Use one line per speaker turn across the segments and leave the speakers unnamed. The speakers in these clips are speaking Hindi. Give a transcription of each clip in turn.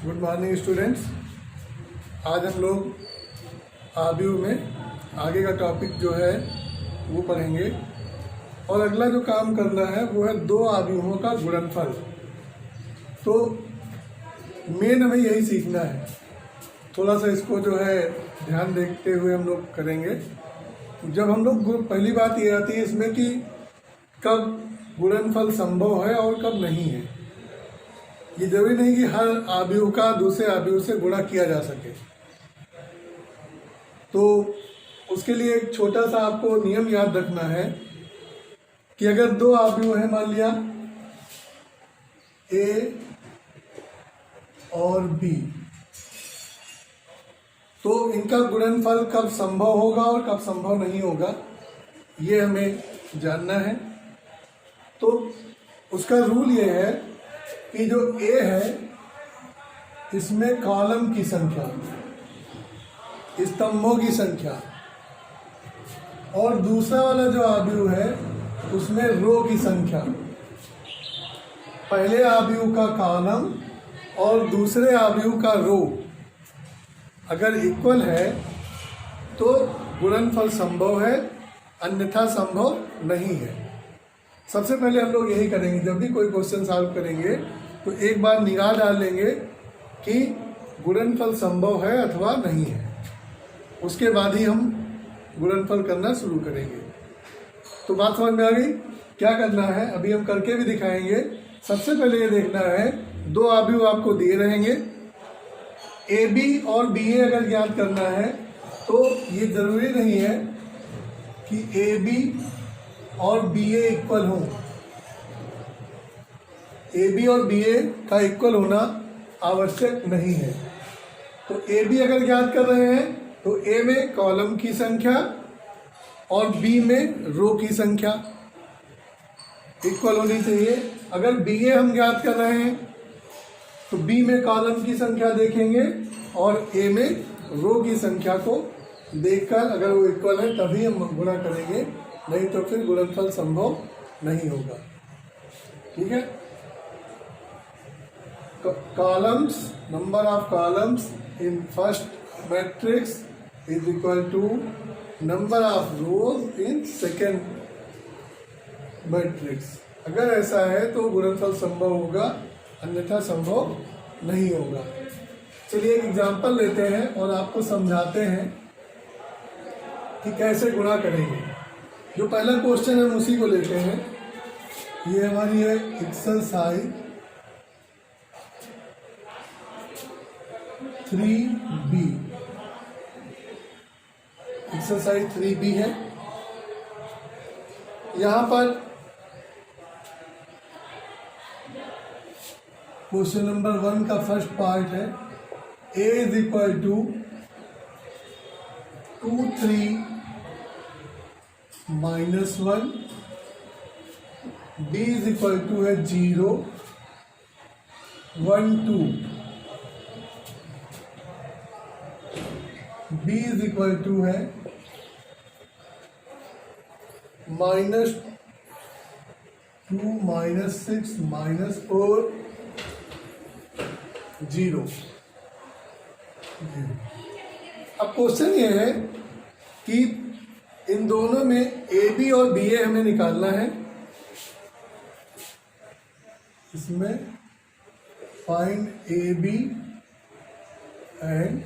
Good morning students. आज हम लोग आव्यूह में आगे का टॉपिक जो है वो पढ़ेंगे और अगला जो काम करना है वो है दो आव्यूहों का गुणनफल। तो मेन हमें यही सीखना है। थोड़ा सा इसको जो है ध्यान देखते हुए हम लोग करेंगे। जब हम लोग पहली बात ये आती है इसमें कि कब गुणनफल संभव है और कब नहीं है। ये जरूरी नहीं कि हर आव्यूह का दूसरे आव्यूह से गुणा किया जा सके। तो उसके लिए एक छोटा सा आपको नियम याद रखना है कि अगर दो आव्यूह है, मान लिया ए और बी, तो इनका गुणनफल कब संभव होगा और कब संभव नहीं होगा ये हमें जानना है। तो उसका रूल ये है कि जो ए है इसमें कॉलम की संख्या, स्तंभों की संख्या, और दूसरा वाला जो आव्यूह है उसमें रो की संख्या। पहले आव्यूह का कॉलम और दूसरे आव्यूह का रो अगर इक्वल है तो गुणनफल संभव है, अन्यथा संभव नहीं है। सबसे पहले हम लोग यही करेंगे, जब भी कोई क्वेश्चन सॉल्व करेंगे तो एक बार निगाह डाल लेंगे कि गुणनफल संभव है अथवा नहीं है। उसके बाद ही हम गुणनफल करना शुरू करेंगे। तो बात समझ में आ गई? क्या करना है अभी हम करके भी दिखाएंगे। सबसे पहले ये देखना है, दो आव्यूह आपको दिए रहेंगे, ए बी और बी ए अगर ज्ञात करना है तो ये जरूरी नहीं है कि ए बी और बी ए इक्वल हो। ए बी और बी ए का इक्वल होना आवश्यक नहीं है। तो ए बी अगर ज्ञात कर रहे हैं तो ए में कॉलम की संख्या और बी में रो की संख्या इक्वल होनी चाहिए। अगर बी ए हम ज्ञात कर रहे हैं तो बी में कॉलम की संख्या देखेंगे और ए में रो की संख्या को देखकर अगर वो इक्वल है तभी हम गुणा करेंगे, नहीं तो फिर गुणनफल संभव नहीं होगा। ठीक है। Columns, number of columns in first matrix is equal to number of rows in second matrix. अगर ऐसा है तो गुणनफल संभव होगा, अन्यथा संभव नहीं होगा। चलिए एक एग्जांपल लेते हैं और आपको समझाते हैं कि कैसे गुणा करेंगे। जो पहला क्वेश्चन है उसी को लेते हैं। ये हमारी है एक्सरसाइज 3B। एक्सरसाइज 3B है। यहाँ पर क्वेश्चन नंबर 1 का फर्स्ट पार्ट है, a is equal to 2 3 minus 1, b is equal to है 0 1 2, b इज इक्वल टू है -2 -6 -4 0। अब क्वेश्चन ये है कि इन दोनों में ए बी और बी ए हमें निकालना है। इसमें find A B and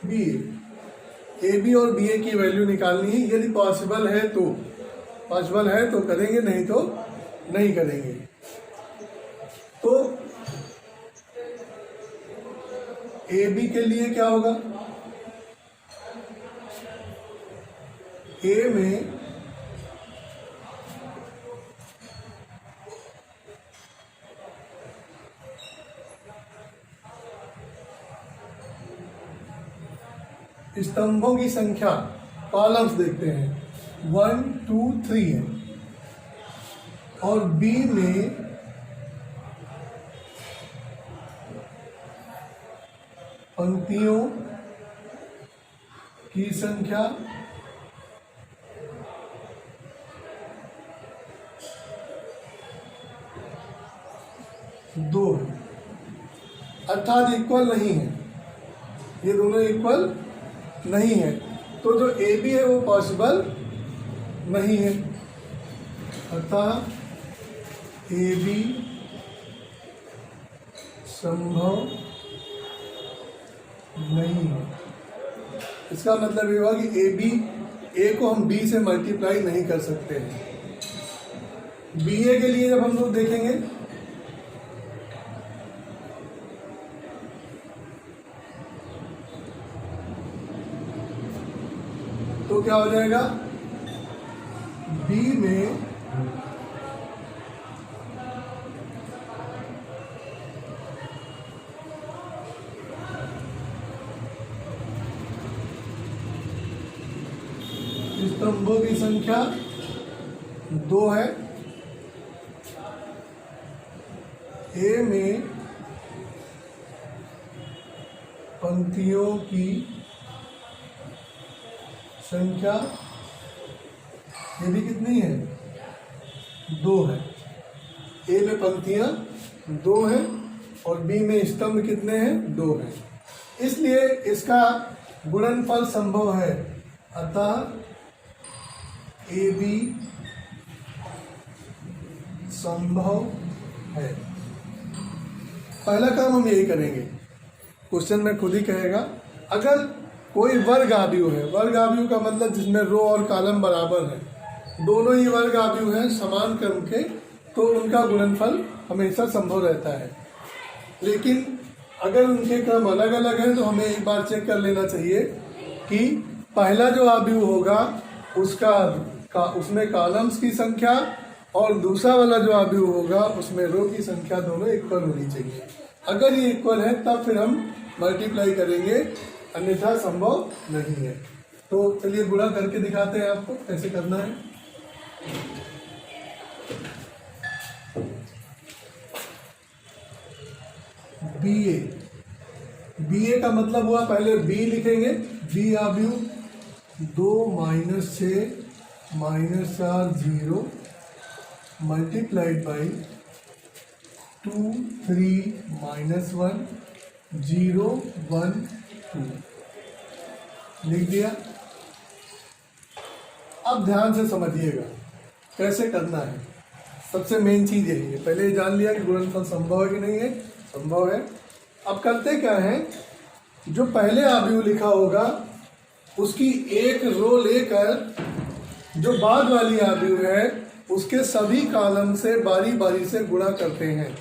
B A B और बी ए की वैल्यू निकालनी है। यदि पॉसिबल है तो करेंगे, नहीं तो नहीं करेंगे। तो ए बी के लिए क्या होगा, ए में स्तंभों की संख्या, कॉलम्स देखते हैं 1 2 3 है, और बी में पंक्तियों की संख्या 2 है। अर्थात इक्वल नहीं है, ये दोनों इक्वल नहीं है, तो जो ए बी है वो पॉसिबल नहीं है, अर्थात ए बी संभव नहीं है। इसका मतलब ये हुआ कि ए को हम बी से मल्टीप्लाई नहीं कर सकते हैं। बी ए के लिए जब हम लोग देखेंगे तो क्या हो जाएगा, बी में स्तंभों की संख्या 2 है, ए में पंक्तियों की संख्या ये भी कितनी है, 2 है। ए में पंक्तियां 2 हैं और बी में स्तंभ कितने हैं, 2 हैं। इसलिए इसका गुणनफल संभव है, अतः ए बी संभव है। पहला काम हम यही करेंगे, क्वेश्चन में खुद ही कहेगा अगर कोई वर्ग आव्यूह है, वर्ग आव्यूह का मतलब जिसमें रो और कॉलम बराबर है, दोनों ही वर्ग आव्यूह हैं समान क्रम के, तो उनका गुणनफल हमेशा संभव रहता है। लेकिन अगर उनके क्रम अलग अलग हैं तो हमें एक बार चेक कर लेना चाहिए कि पहला जो आव्यूह होगा उसमें कॉलम्स की संख्या और दूसरा वाला जो आव्यूह होगा उसमें रो की संख्या दोनों इक्वल होनी चाहिए। अगर ये इक्वल है तब फिर हम मल्टीप्लाई करेंगे, अन्यथा संभव नहीं है। तो चलिए गुणा करके दिखाते हैं आपको कैसे करना है। बी ए का मतलब हुआ, पहले बी लिखेंगे, बी आव्यूह 2 - 6 - 4 0 मल्टीप्लाइड बाई 2 3 - 1 0 1 2 लिख दिया। अब ध्यान से समझिएगा कैसे करना है। सबसे मेन चीज यही है, पहले जान लिया कि गुणनफल संभव है कि नहीं है, संभव है। अब करते क्या है, जो पहले आव्यूह लिखा होगा उसकी एक रो लेकर जो बाद वाली आव्यूह है उसके सभी कॉलम से बारी बारी से गुणा करते हैं।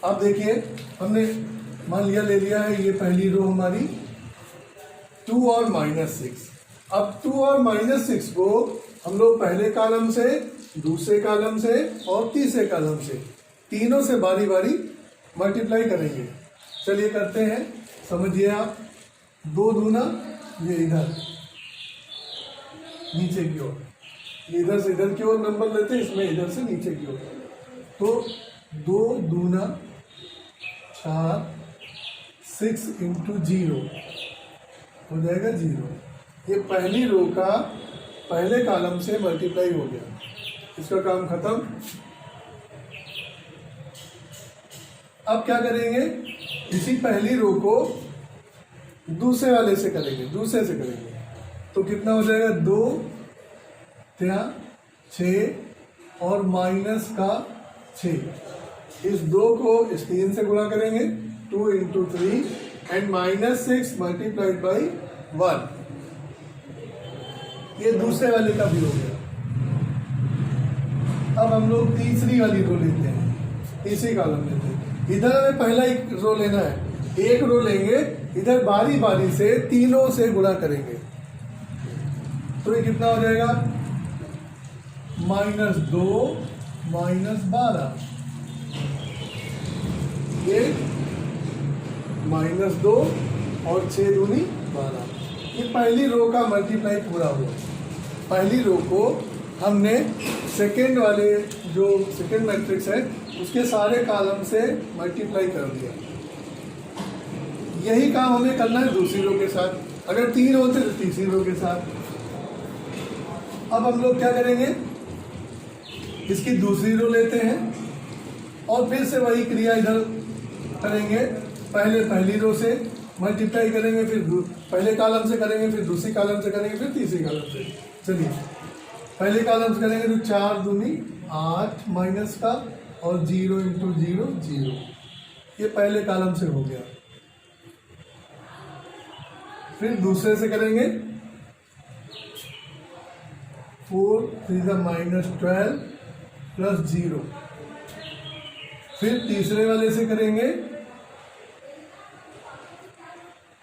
अब देखिए हमने मान लिया ले लिया है ये पहली रो हमारी 2 और -6। अब 2 और -6 को हम लोग पहले कॉलम से, दूसरे कॉलम से और तीसरे कॉलम से, तीनों से बारी बारी मल्टीप्लाई करेंगे। चलिए करते हैं, समझिए आप। 2 दूना ये इधर नीचे की ओर, इधर से इधर की ओर नंबर लेते हैं, इसमें इधर से नीचे की ओर। तो 2 दूना 4 6 × 0 हो जाएगा 0। ये पहली रो का पहले कॉलम से मल्टीप्लाई हो गया, इसका काम खत्म। अब क्या करेंगे, इसी पहली रो को दूसरे वाले से करेंगे, दूसरे से करेंगे। तो कितना हो जाएगा, 2 3 6 और माइनस का 6। इस 2 को इस 3 से गुणा करेंगे, 2 × 3 एंड -6 मल्टीप्लाइड बाई 1। ये दूसरे वाले का भी हो गया। अब हम लोग तीसरी वाली रो लेते हैं, तीसरी कॉलम लेते हैं। इधर हमें पहला एक रो लेना है, एक रो लेंगे, इधर बारी बारी से तीनों से गुणा करेंगे। तो ये कितना हो जाएगा, -2 -12। ये -2 और 6 दूनी 12। ये पहली रो का मल्टीप्लाई पूरा हुआ। पहली रो को हमने सेकेंड वाले जो सेकेंड मैट्रिक्स है उसके सारे कॉलम से मल्टीप्लाई कर दिया। यही काम हमें करना है दूसरी रो के साथ, अगर 3 होते तो तीसरी रो के साथ। अब हम लोग क्या करेंगे, इसकी दूसरी रो लेते हैं और फिर से वही क्रिया इधर करेंगे। पहले पहली रो से मल्टीप्लाई करेंगे, फिर पहले कॉलम से करेंगे, फिर दूसरी कॉलम से करेंगे, फिर तीसरी कॉलम से। चलिए पहले कॉलम से करेंगे तो 4 दूनी 8 माइनस का और 0 इंटू 0 0, ये पहले कॉलम से हो गया। फिर दूसरे से करेंगे 4 3 माइनस 12 प्लस 0। फिर तीसरे वाले से करेंगे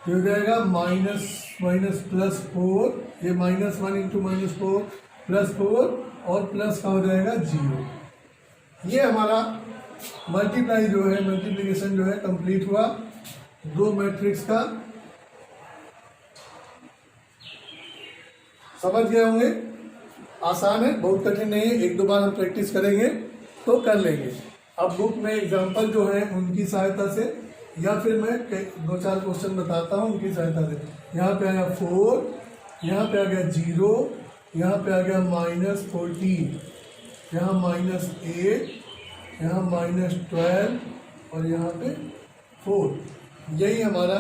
हो जाएगा माइनस माइनस प्लस 4, ये -1 इंटू -4 प्लस 4 और प्लस का हो जाएगा 0। ये हमारा मल्टीप्लाई जो है, मल्टीप्लिकेशन जो है कंप्लीट हुआ दो मैट्रिक्स का। समझ गए होंगे, आसान है, बहुत कठिन नहीं है, एक दो बार हम प्रैक्टिस करेंगे तो कर लेंगे। अब बुक में एग्जाम्पल जो है उनकी सहायता से या फिर मैं दो चार क्वेश्चन बताता हूँ उनकी सहायता से। यहाँ पे आया 4, यहाँ पे आ गया 0, यहाँ पे आ गया -14, यहाँ -8, यहाँ -12 और यहाँ पे 4। यही हमारा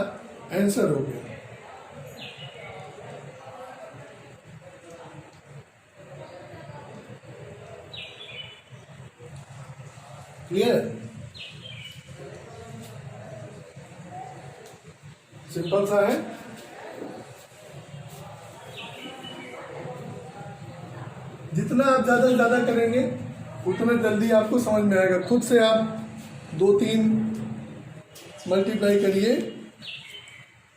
आंसर हो गया। क्लियर, सिंपल सा है। जितना आप ज़्यादा से ज़्यादा करेंगे उतना जल्दी आपको समझ में आएगा। खुद से आप 2-3 मल्टीप्लाई करिए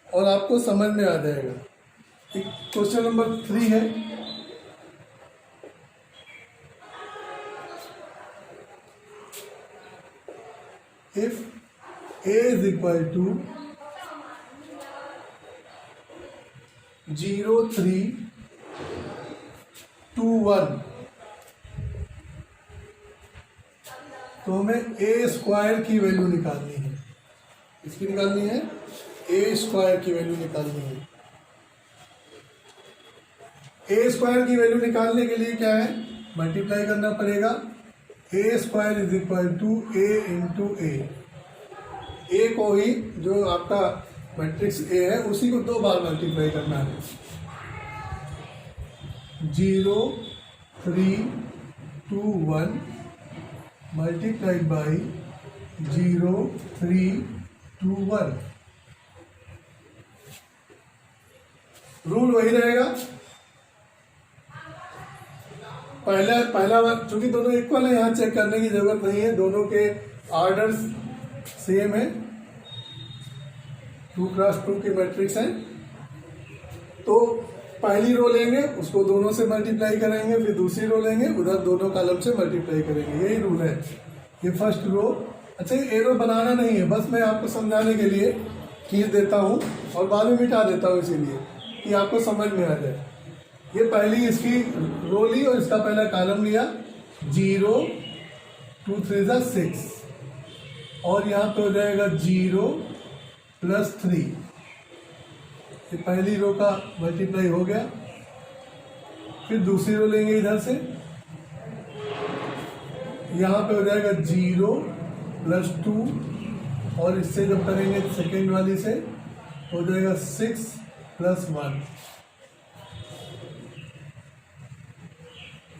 और आपको समझ में आ जाएगा। क्वेश्चन नंबर 3 है, if a is equal to 0 3 2 1 तो हमें a स्क्वायर की वैल्यू निकालनी है। इसकी निकालनी है, a स्क्वायर की वैल्यू निकालनी है। a स्क्वायर की वैल्यू निकालने के लिए क्या है, मल्टीप्लाई करना पड़ेगा। a square is equal to a into A को ही, जो आपका मैट्रिक्स ए है उसी को 2 बार मल्टीप्लाई करना है। 0 3 2 1 मल्टीप्लाइड बाई 0 3 2 1। रूल वही रहेगा। पहला चूंकि दोनों इक्वल है, यहाँ चेक करने की जरूरत नहीं है, दोनों के ऑर्डर्स सेम है, 2 क्रॉस 2 की मैट्रिक्स है। तो पहली रो लेंगे, उसको दोनों से मल्टीप्लाई करेंगे, फिर दूसरी रो लेंगे, उधर दोनों कॉलम से मल्टीप्लाई करेंगे। यही रूल है। ये फर्स्ट रो, अच्छा ये रो बनाना नहीं है, बस मैं आपको समझाने के लिए खींच देता हूँ और बाद में मिटा देता हूँ, इसीलिए कि आपको समझ में आ जाए। ये पहली इसकी रो ली और इसका पहला कॉलम लिया, 0 2 3 6 और यहाँ पे हो जाएगा 0 प्लस 3। ये पहली रो का मल्टीप्लाई हो गया। फिर दूसरी रो लेंगे इधर से, यहाँ पे हो जाएगा 0 प्लस 2 और इससे जब करेंगे सेकेंड वाली से हो जाएगा 6 प्लस 1।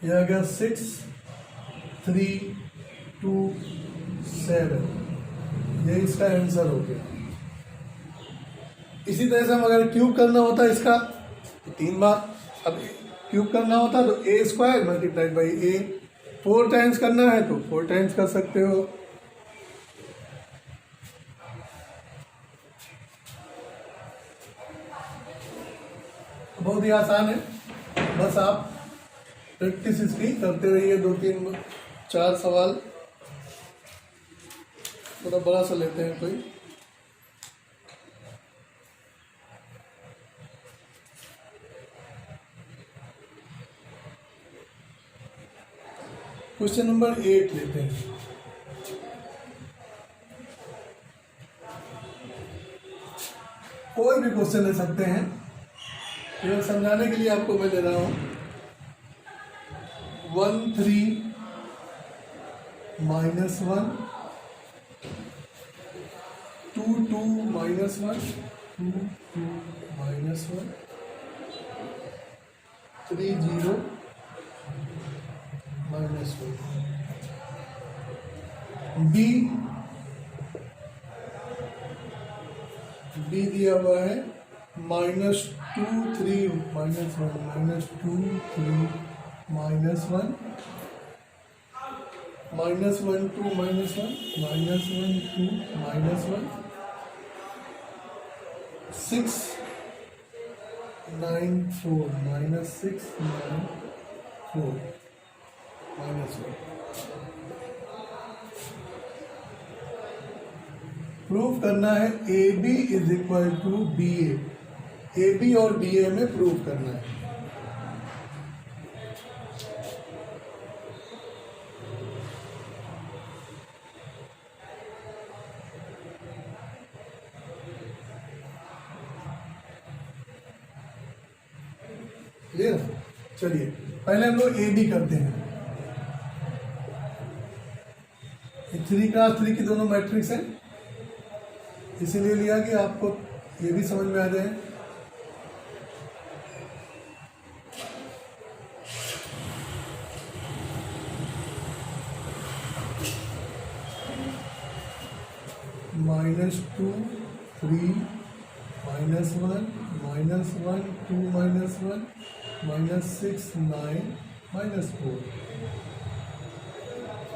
यह आ गया 6 3 2 7। ये इसका आंसर हो गया। इसी तरह से हम अगर क्यूब करना होता है इसका तो 3 बार, अब क्यूब करना होता तो a square multiplied by a, 4 times करना है तो 4 टाइम्स कर सकते हो। बहुत ही आसान है, बस आप प्रैक्टिस इसकी करते रहिए। 2-3 4 सवाल थोड़ा बड़ा सा लेते हैं कोई। क्वेश्चन नंबर 8 लेते हैं। कोई भी क्वेश्चन ले सकते हैं, केवल समझाने के लिए आपको मैं दे रहा हूं। 1 3 -1 2 2 2 minus 1, 2 2 minus 1, 3 0 minus 1. B दिया हुआ है -2 3 minus 1, -2 3 minus 1, -1 2 minus 1, -1 2 minus 1, 6 9 4 -6 9 4 minus 1. Prove करना है AB is equal to BA. AB और BA में प्रूव करना है. क्लियर? चलिए पहले हम लोग AB करते हैं. 3 क्रॉस 3 की दोनों मैट्रिक्स है, इसीलिए लिया कि आपको ये भी समझ में आ जाए. -2 3 -1 -1 2 -1 -6 9 -4.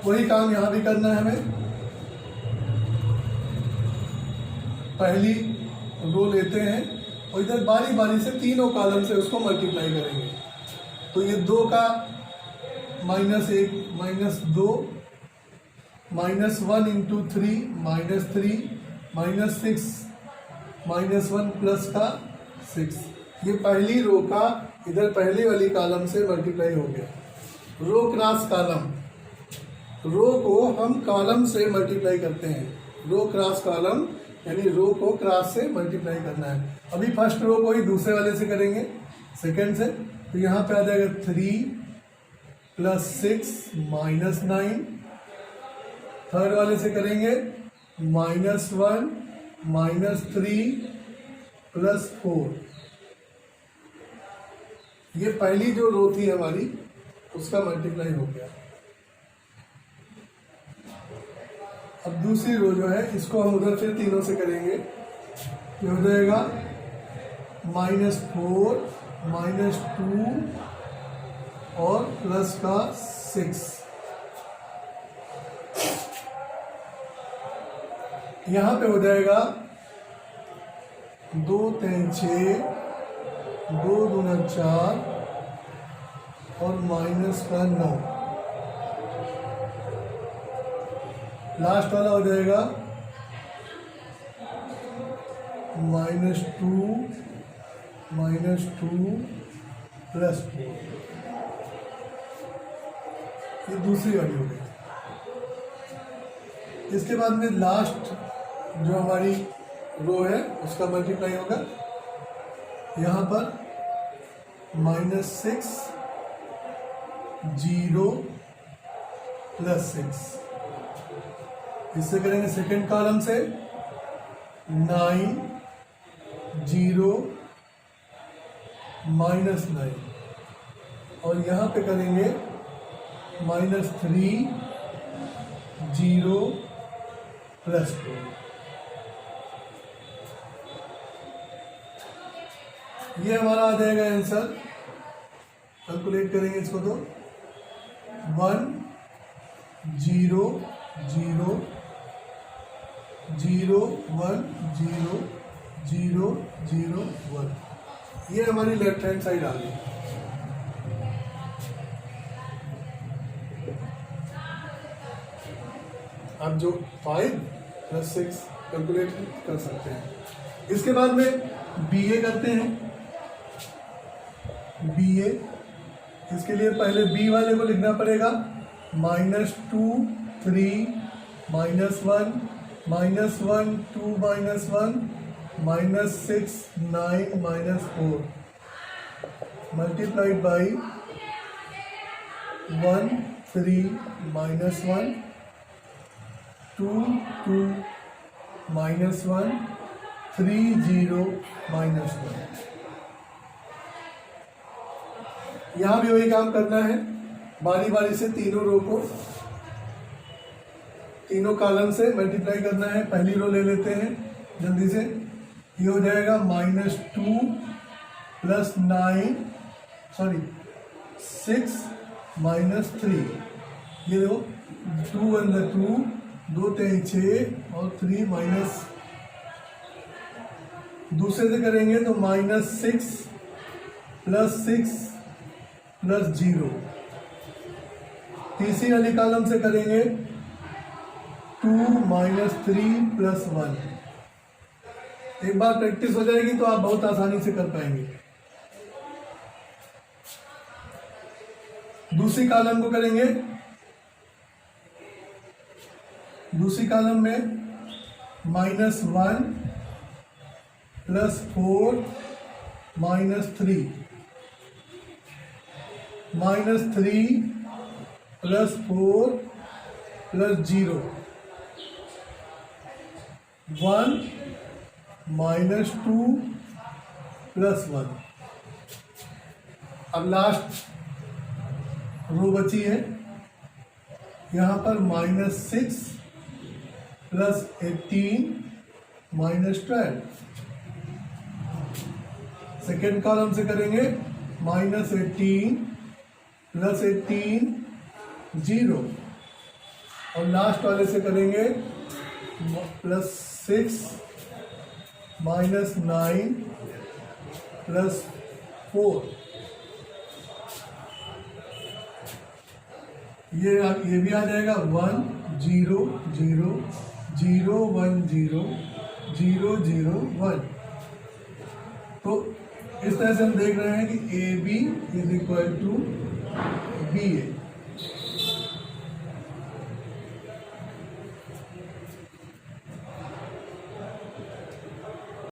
वही काम यहाँ भी करना है हमें. पहली रो लेते हैं और इधर बारी बारी से तीनों कॉलम से उसको मल्टीप्लाई करेंगे. तो ये 2 का -1 -2 -1 इंटू 3 -3 -6 -1 प्लस का 6. ये पहली रो का इधर पहली वाली कॉलम से मल्टीप्लाई हो गया. रो क्रॉस कॉलम, रो को हम कॉलम से मल्टीप्लाई करते हैं. रो क्रॉस कॉलम यानी रो को क्रॉस से मल्टीप्लाई करना है. अभी फर्स्ट रो को ही दूसरे वाले से करेंगे, सेकंड से. तो यहाँ पे आ जाएगा 3 + 6 -9. थर्ड वाले से करेंगे -1 -3 + 4. ये पहली जो रो थी हमारी उसका मल्टीप्लाई हो गया. अब दूसरी रो जो है इसको हम उधर फिर तीनों से करेंगे. ये हो जाएगा -4 -2 और प्लस का 6. यहाँ पे हो जाएगा 2 3 6 2 दूना 4 और माइनस का 9. लास्ट वाला हो जाएगा -2 + 4. ये दूसरी वाली हो गई. इसके बाद में लास्ट जो हमारी रो है उसका मल्टीप्लाई होगा. यहाँ पर -6 0 + 6. इससे करेंगे सेकेंड कॉलम से 9 0 -9 और यहाँ पे करेंगे -3 0 + 2. ये हमारा आ जाएगा आंसर. कैलकुलेट करेंगे इसको तो 1 0 0 0 1 0 0 0 1. ये हमारी लेफ्ट हैंड साइड आ गई. आप जो 5 + 6 कैलकुलेट कर सकते हैं. इसके बाद में BA करते हैं. BA इसके लिए पहले B वाले को लिखना पड़ेगा -2 3 -1 -1 2 -1 -6 9 -4 मल्टीप्लाइड बाई 1 3 -1 2 2 -1 3 0 -1। यहां भी वही काम करना है, बारी बारी से तीनों रो को, तीनों कॉलम से मल्टीप्लाई करना है। पहली रो ले लेते हैं जल्दी से। ये हो जाएगा -2 + 6 -3। ये देखो 2 1 2, 2 3 6 और 3 माइनस, दूसरे से करेंगे तो -6 + 6 + 0। तीसरी वाली कॉलम से करेंगे 2 -3 + 1। एक बार प्रैक्टिस हो जाएगी तो आप बहुत आसानी से कर पाएंगे। दूसरी कॉलम को करेंगे, दूसरी कॉलम में -1 + 4 -3 -3 + 4 + 0 1 -2 + 1। अब लास्ट रो बची है, यहां पर -6 + 18 -12। सेकेंड कॉलम से करेंगे -18 + 18 0, और लास्ट वाले से करेंगे +6 -9 + 4। ये भी आ जाएगा 1 0 0 0 1 0 0 0 1। तो इस तरह से हम देख रहे हैं कि AB = BA।